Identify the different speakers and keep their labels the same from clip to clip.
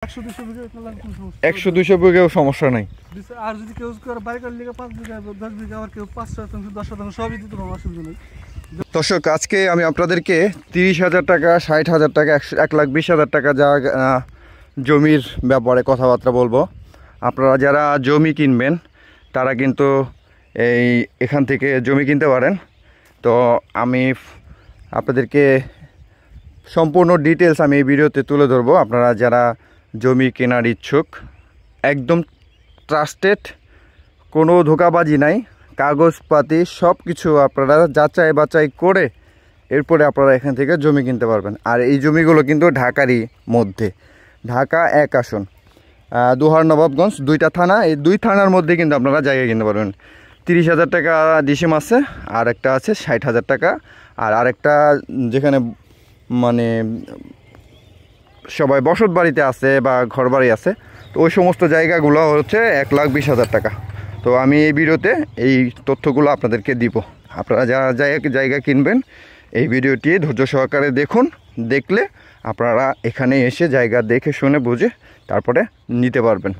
Speaker 1: 100-200 বিঘাও সমস্যা নাই।
Speaker 2: আর যদি কেউ বাড়ির লিগে 5 বিঘা 10 বিঘা আর কেউ 5-10 সবই দিতে পারবো, অসুবিধা নেই।
Speaker 1: দর্শক, আজকে আমি আপনাদেরকে 30,000 টাকা, 60,000 টাকা, 1,20,000 টাকা যা জমির ব্যাপারে কথাবার্তা বলবো। আপনারা যারা জমি কিনবেন তারা কিন্তু এখান থেকে জমি কিনতে পারেন। তো আমি আপনাদেরকে সম্পূর্ণ ডিটেলস আমি এই ভিডিওতে তুলে ধরবো। আপনারা যারা জমি কেনার ইচ্ছুক, একদম ট্রাস্টেড, কোনো ধোঁকাবাজি নাই, কাগজপাতি সব কিছু আপনারা যাচাই বাছাই করে এরপরে আপনারা এখান থেকে জমি কিনতে পারবেন। আর এই জমিগুলো কিন্তু ঢাকারই মধ্যে, ঢাকা 1 আসন, দোহার নবাবগঞ্জ, 2টা থানা, এই 2 থানার মধ্যে কিন্তু আপনারা জায়গা কিনতে পারবেন। 30,000 টাকা ডিসিম আছে, আর একটা আছে 60,000 টাকা, আর আরেকটা যেখানে মানে সবাই বসত বাড়িতে আছে বা ঘর বাড়ি আছে, তো ওই সমস্ত জায়গাগুলো হচ্ছে 1,20,000 টাকা। তো আমি এই ভিডিওতে এই তথ্যগুলো আপনাদেরকে দিব। আপনারা যারা জায়গা কিনবেন এই ভিডিওটি ধৈর্য সহকারে দেখুন, দেখলে আপনারা এখানে এসে জায়গা দেখে শুনে বুঝে তারপরে নিতে পারবেন।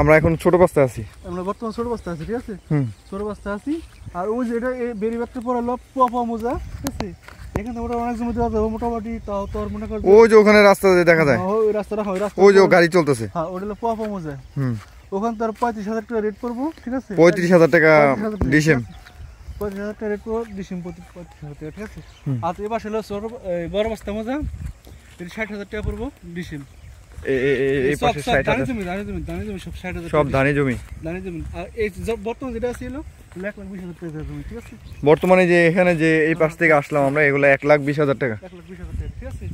Speaker 1: আমরা এখন ছোট বস্তা আছি,
Speaker 2: আমরা বর্তমান ছোট বস্তা আছি, ঠিক আছে? ছোট বস্তা আছি। আর ওই যে এটা বেরিবাদটা পরে পোয়া মোজা, ঠিক আছে? এখানে ওটা অনেক জমি দেওয়া যাবে মোটামুটি। তাও তোর মনে কর
Speaker 1: ওই যে ওখানে রাস্তা দেখা যায়,
Speaker 2: ওই রাস্তাটা হয়, রাস্তা
Speaker 1: ওই যে গাড়ি চলতেছে,
Speaker 2: হ্যাঁ, ওটা হলো পোয়া মোজা। ওখানে তোর 35,000 টাকা রেট পড়বো, ঠিক আছে?
Speaker 1: 35,000 টাকা ডিসিম,
Speaker 2: 35,000 টাকা রেট পড়বো ডিসিম, 35,000 টাকা, ঠিক আছে? আর এবার হলো বড় বস্তা মোজা, 60,000 টাকা পড়বো ডিসিম।
Speaker 1: এই পাশে 60,000 সব ধানি জমি।
Speaker 2: আর এই বর্তমান যেটা ছিল 1,20,000 টাকা জমি, ঠিক আছে?
Speaker 1: বর্তমানে যে এখানে যে এই পাশ থেকে আসলাম আমরা, এগুলো 1,20,000 টাকা,
Speaker 2: 1,20,000 টাকা, ঠিক আছে?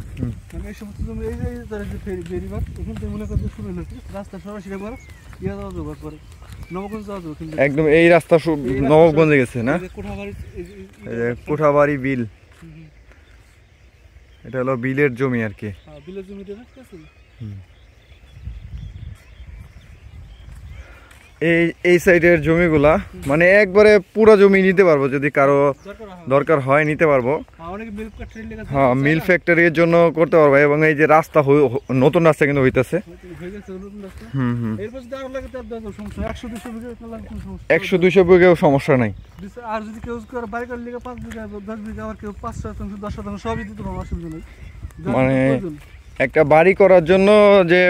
Speaker 2: মানে এই সমস্ত জমি এই যে বেরিবাদ ওখান থেকে মনে করতে শুরু হলো, ঠিক আছে? রাস্তা সরাসরি একবার ইয়া যাওয়া যাবে, একবার নবগঞ্জ যাওয়া যাবে
Speaker 1: একদম। এই রাস্তা নবগঞ্জে গেছে না? কোঠাবাড়ি বিল, এটা হলো বিলের জমি আর কি।
Speaker 2: বিলের জমিটা, ঠিক আছে?
Speaker 1: এই সাইডের জমিগুলা মানে একবারে পুরো জমি নিতে পারবো, যদি কারো দরকার হয় নিতে পারবো। হ্যাঁ, মিল ফ্যাক্টরির জন্য করতে পারবো। এবং এই যে রাস্তা নতুন রাস্তা কিন্তু হইতেছে, 100-200 বিঘাও সমস্যা নাই।
Speaker 2: আর যদি কেউ বাড়ির লিগে 5 বিঘা 10 বিঘা আর কেউ 5-10 সবই দিতে পারবো, অসুবিধা নেই।
Speaker 1: মানে একটা বাড়ি করার জন্য যে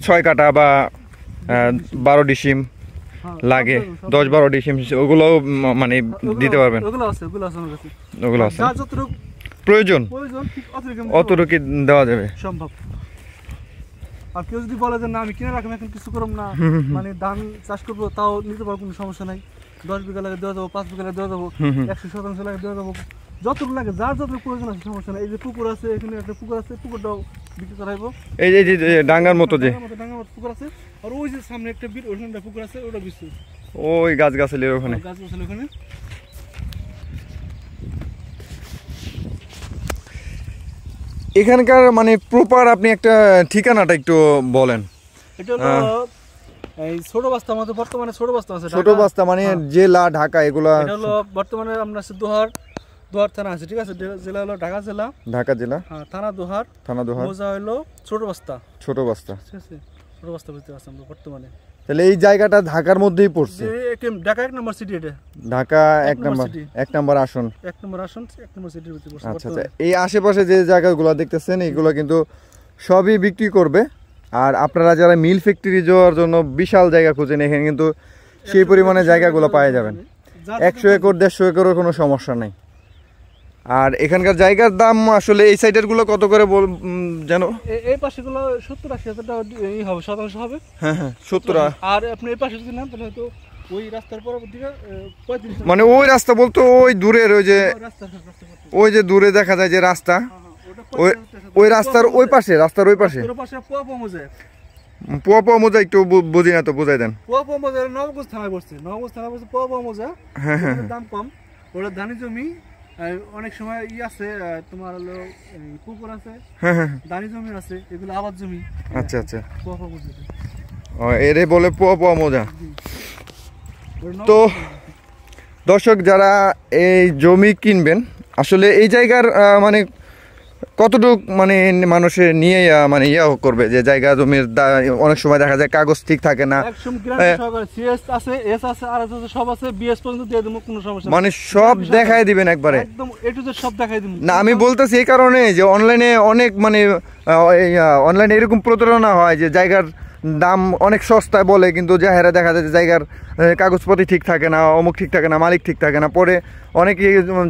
Speaker 1: 6 কাঠা বা 12 ডিসিম লাগে, 10-12 ডিসিম, ওগুলো মানে দিতে পারবেন। ওগুলো আছে প্রয়োজন, অতটুকু দেওয়া যাবে
Speaker 2: সম্ভব। আর কেউ যদি বলে যে না আমি কিনে রাখলাম, এখন কিছু করব না, মানে ধান চাষ করবো, তাও নিতে পারবো, কোনো সমস্যা নাই। 10 বিঘা লাগে দেওয়া যাবো, 5 বিঘা লাগে দেওয়া যাবো, 100% লাগে দেওয়া যাবো, যতটুকু লাগে, যার যতটুকু প্রয়োজন আছে সমস্যা নাই। এই যে পুকুর আছে, এখানে একটা পুকুর আছে, পুকুরটাও বিক্রি করাইবো।
Speaker 1: এই যে ডাঙ্গার মতো যে
Speaker 2: পুকুর আছে, আর ওই যে সামনে একটা বিল, ওখানে একটা পুকুর আছে, ওটা বিক্রি।
Speaker 1: ওই গাছগাছালির ওখানে,
Speaker 2: ওখানে
Speaker 1: এখানকার মানে প্রপার আপনি একটা ঠিকানাটা একটু বলেন।
Speaker 2: এটা হলো এই ছোট বস্তা, আমাদের বর্তমানে ছোট বস্তা আছে,
Speaker 1: ছোট বস্তা মানে জেলা ঢাকা, এগুলা
Speaker 2: এটা হলো বর্তমানে আমরা আছে দোহার থানা আছে, ঠিক আছে? জেলা হলো ঢাকা জেলা, হ্যাঁ, থানা দোহার, মোজা হলো ছোট বস্তা, ঠিক আছে? ছোট বস্তা বুঝতে পারছেন আমরা বর্তমানে।
Speaker 1: তাহলে এই জায়গাটা ঢাকার মধ্যেই পড়ছে,
Speaker 2: ঢাকা 1 নম্বর সিটি, এটা
Speaker 1: ঢাকা 1 নম্বর আসন,
Speaker 2: 1 নম্বর সিটির ভিতরে পড়ছে।
Speaker 1: আচ্ছা আচ্ছা। এই আশেপাশে যে জায়গাগুলো দেখতেছেন এগুলো কিন্তু সবই বিক্রি করবে। আর আপনারা যারা মিল ফ্যাক্টরি যাওয়ার জন্য বিশাল জায়গা খুঁজেন, এখানে কিন্তু সেই পরিমাণে জায়গাগুলো পাওয়া যাবেন। 100 একর 150 একরের কোনো সমস্যা নাই। আর এখানকার জায়গার দাম আসলে এই সাইডের গুলো কত করে জানো?
Speaker 2: এই পাশে গুলো 70-80 হাজার টাকা হবে, শতাংশ হবে।
Speaker 1: হ্যাঁ, 70।
Speaker 2: আর আপনি এই পাশে যদি নেন তাহলে হয়তো ওই রাস্তার পরবর্তী 35।
Speaker 1: মানে ওই রাস্তা বলতো ওই দূরের, ওই যে দূরে দেখা যায় যে রাস্তা, ওই রাস্তার ওই পাশে, পোয়া মোজা একটু বুঝি না, তো বুঝাই দেন।
Speaker 2: পোয়া মোজা নবগঞ্জ থানায় পড়ছে, পোয়া মোজা। দাম কম, ওটা ধানি জমি। অনেক সময় আছে তোমার হলো পুকুর আছে, ধানি জমি আছে, এগুলো আবাদ জমি।
Speaker 1: আচ্ছা আচ্ছা, এরে বলে পোয়া মোজা। তো দর্শক, যারা এই জমি কিনবেন, আসলে এই জায়গার মানে কতটুক মানে মানুষে নিয়ে মানে ইয়াও করবে যে জায়গা জমির অনেক সময় দেখা যায় কাগজ ঠিক থাকে না,
Speaker 2: একদম গ্যারান্টি সহকারে সিএস আছে, এস আছে, আর আছে, সব আছে, বিএস পর্যন্ত দিয়ে দেবো, কোনো সমস্যা নেই।
Speaker 1: মানে সব দেখাই দিবেন একবারে,
Speaker 2: একদম এ টু জেড সব দেখাই দেবো।
Speaker 1: না আমি বলতেছি এই কারণে যে অনলাইনে অনেক মানে অনলাইনে এরকম প্রতারণা হয় যে জায়গার দাম অনেক সস্তায় বলে, কিন্তু যাহারা দেখা যায় যে জায়গার কাগজপত্র ঠিক থাকে না, অমুক ঠিক থাকে না, মালিক ঠিক থাকে না, পরে অনেকে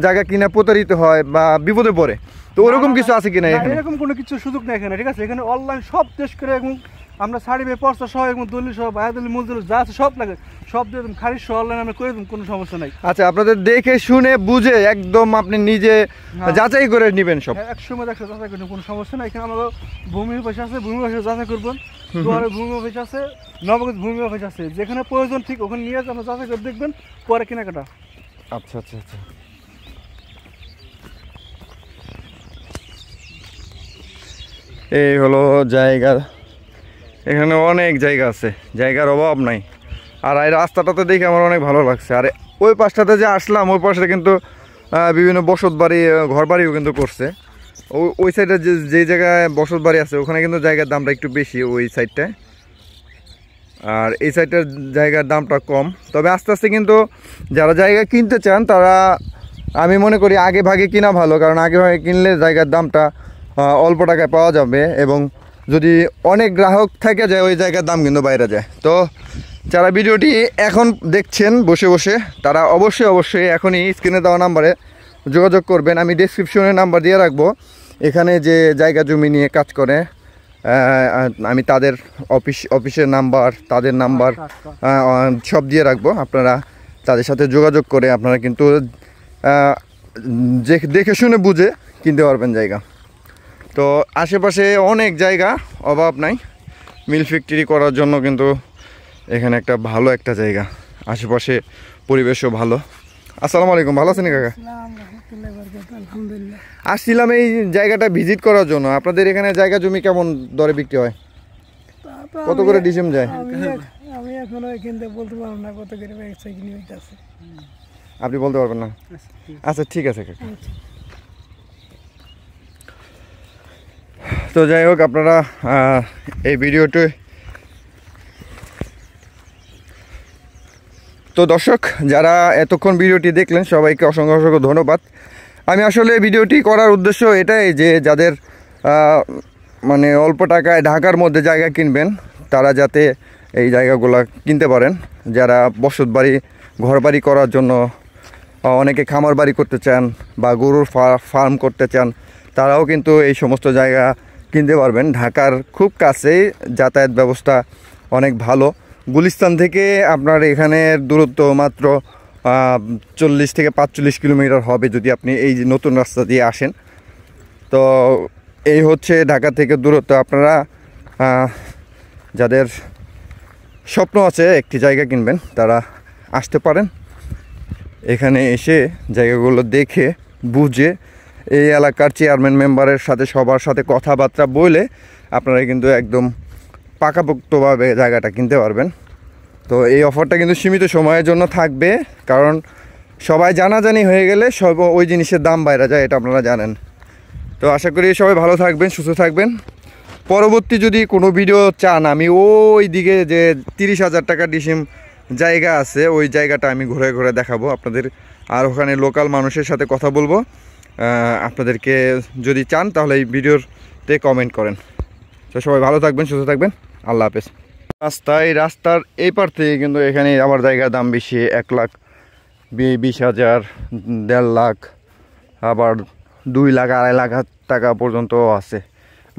Speaker 1: জায়গা কিনা প্রতারিত হয় বা বিপদে পড়ে। তো ওরকম কিছু আছে কিনা এখানে?
Speaker 2: এরকম কোনো কিছু সুযোগ নেই এখানে, ঠিক আছে? এখানে অনলাইন সব টেস্ট করে এবং আমরা সার্টিফিকেট পর্চা সহ এবং দলিল সহ বায়াদলি মূলদলিল যা আছে সব লাগে, সব দিয়ে দেবো, খারিজ সহ অনলাইন আমরা করে দেবো, কোনো সমস্যা নাই।
Speaker 1: আচ্ছা, আপনাদের দেখে শুনে বুঝে একদম আপনি নিজে যাচাই করে নেবেন সব?
Speaker 2: একসময় দেখো যাচাই করবেন, কোনো সমস্যা নাই। এখানে আমাদের ভূমি অফিস আছে, ভূমি অফিসে যাচাই করবেন, দুয়ারে ভূমি অফিস আছে, নবগঞ্জ ভূমি অফিস আছে, যেখানে প্রয়োজন ঠিক ওখানে নিয়ে আপনার যাচাই করে দেখবেন, পরে কেনাকাটা।
Speaker 1: আচ্ছা আচ্ছা আচ্ছা, এই হলো জায়গা। এখানে অনেক জায়গা আছে, জায়গার অভাব নাই। আর এই রাস্তাটাতে দেখে আমার অনেক ভালো লাগছে। আর ওই পাশটাতে যে আসলাম, ওই পাশে কিন্তু বিভিন্ন বসত বাড়ি, ঘর বাড়িও কিন্তু করছে। ওই সাইডে যে জায়গায় বসত বাড়ি আছে ওখানে কিন্তু জায়গার দামটা একটু বেশি ওই সাইডটায়, আর এই সাইডটার জায়গার দামটা কম। তবে আস্তে আস্তে কিন্তু যারা জায়গা কিনতে চান তারা, আমি মনে করি আগে ভাগে কিনা ভালো, কারণ আগে ভাগে কিনলে জায়গার দামটা অল্প টাকায় পাওয়া যাবে, এবং যদি অনেক গ্রাহক থেকে যায় ওই জায়গার দাম কিন্তু বাইরে যায়। তো যারা ভিডিওটি এখন দেখছেন বসে বসে, তারা অবশ্যই এখনই স্ক্রিনে দেওয়া নাম্বারে যোগাযোগ করবেন। আমি ডেসক্রিপশনে নাম্বার দিয়ে রাখবো। এখানে যে জায়গা জমি নিয়ে কাজ করে আমি তাদের অফিসের নাম্বার, তাদের নাম্বার সব দিয়ে রাখবো। আপনারা তাদের সাথে যোগাযোগ করে আপনারা কিন্তু দেখে শুনে বুঝে কিনতে পারবেন জায়গা। তো আশেপাশে অনেক জায়গা, অভাব নাই। মিল ফ্যাক্টরি করার জন্য কিন্তু এখানে একটা ভালো একটা জায়গা, আশেপাশে পরিবেশও ভালো। আসসালামু আলাইকুম, ভালো আছেন কাকা? আসছিলাম এই জায়গাটা ভিজিট করার জন্য। আপনাদের এখানে জায়গা জমি কেমন দরে বিক্রি হয়, কত করে ডিসিম যায়?
Speaker 3: আমি এখনো এখানে বলতে পারবো না কত করে ব্যবসা কিনে হইতাছে।
Speaker 1: আপনি বলতে পারবেন না? আচ্ছা ঠিক আছে কাকা। তো যাই হোক, আপনারা এই ভিডিওটি, তো দর্শক যারা এতক্ষণ ভিডিওটি দেখলেন সবাইকে অসংখ্য ধন্যবাদ। আমি আসলে ভিডিওটি করার উদ্দেশ্য এটাই যে যাদের মানে অল্প টাকায় ঢাকার মধ্যে জায়গা কিনবেন তারা যাতে এই জায়গাগুলো কিনতে পারেন। যারা বসত বাড়ি, ঘর বাড়ি করার জন্য, অনেকে খামার বাড়ি করতে চান বা গরুর ফার্ম করতে চান, তারাও কিন্তু এই সমস্ত জায়গা কিনতে পারবেন। ঢাকার খুব কাছেই যাতায়াত ব্যবস্থা অনেক ভালো। গুলিস্তান থেকে আপনার এখানের দূরত্ব মাত্র 40 থেকে 45 কিলোমিটার হবে যদি আপনি এই যে নতুন রাস্তা দিয়ে আসেন। তো এই হচ্ছে ঢাকা থেকে দূরত্ব। আপনারা যাদের স্বপ্ন আছে একটি জায়গা কিনবেন তারা আসতে পারেন। এখানে এসে জায়গাগুলো দেখে বুঝে এই এলাকার চেয়ারম্যান মেম্বারের সাথে সবার সাথে কথাবার্তা বলে আপনারা কিন্তু একদম পাকাপোক্তভাবে জায়গাটা কিনতে পারবেন। তো এই অফারটা কিন্তু সীমিত সময়ের জন্য থাকবে, কারণ সবাই জানাজানি হয়ে গেলে সব ওই জিনিসের দাম বাইরে যায়, এটা আপনারা জানেন। তো আশা করি সবাই ভালো থাকবেন, সুস্থ থাকবেন। পরবর্তী যদি কোনো ভিডিও চান, আমি ওই দিকে যে 30,000 টাকা ডিসিম জায়গা আছে ওই জায়গাটা আমি ঘুরে ঘুরে দেখাবো আপনাদের, আর ওখানে লোকাল মানুষের সাথে কথা বলবো। আপনাদেরকে যদি চান তাহলে এই ভিডিওতে কমেন্ট করেন। তো সবাই ভালো থাকবেন, সুস্থ থাকবেন, আল্লাহ হাফেজ। রাস্তার এই পার থেকে কিন্তু এখানে আমার জায়গার দাম বেশি, 1,20,000, 1.5 লাখ, আবার 2 লাখ, 2.5 লাখ টাকা পর্যন্ত আছে,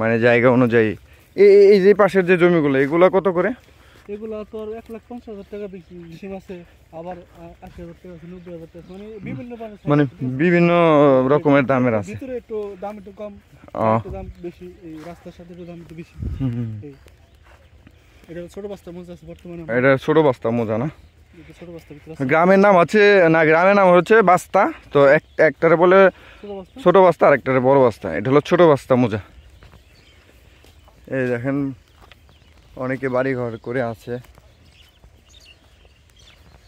Speaker 1: মানে জায়গা অনুযায়ী। এই যে পাশের যে জমিগুলো এগুলো কত করে?
Speaker 2: এগুলো তো 1,50,000 টাকা বেশি আছে, আবার 80,000 টাকা, 90,000 টাকা,
Speaker 1: মানে বিভিন্ন রকমের দামের আছে।
Speaker 2: ভিতরে একটু দাম একটু কম, দাম বেশি, এই রাস্তার সাথে দাম একটু বেশি। এটা ছোট বস্তা মোজা আছে বর্তমানে, এটা
Speaker 1: ছোট বস্তা মোজা না?
Speaker 2: ছোট বস্তা ভিতরে
Speaker 1: গ্রামের নাম আছে না, গ্রামের নাম হচ্ছে বাস্তা। তো একটারে বলে ছোট বস্তা আর একটারে বড় বস্তা। এটা হলো ছোট বস্তা মোজা। এই দেখেন অনেকে বাড়ি ঘর করে আছে।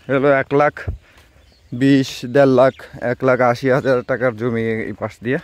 Speaker 1: হলো 1,20,000, 1,80,000 টাকার জমি এই পাশ দিয়ে।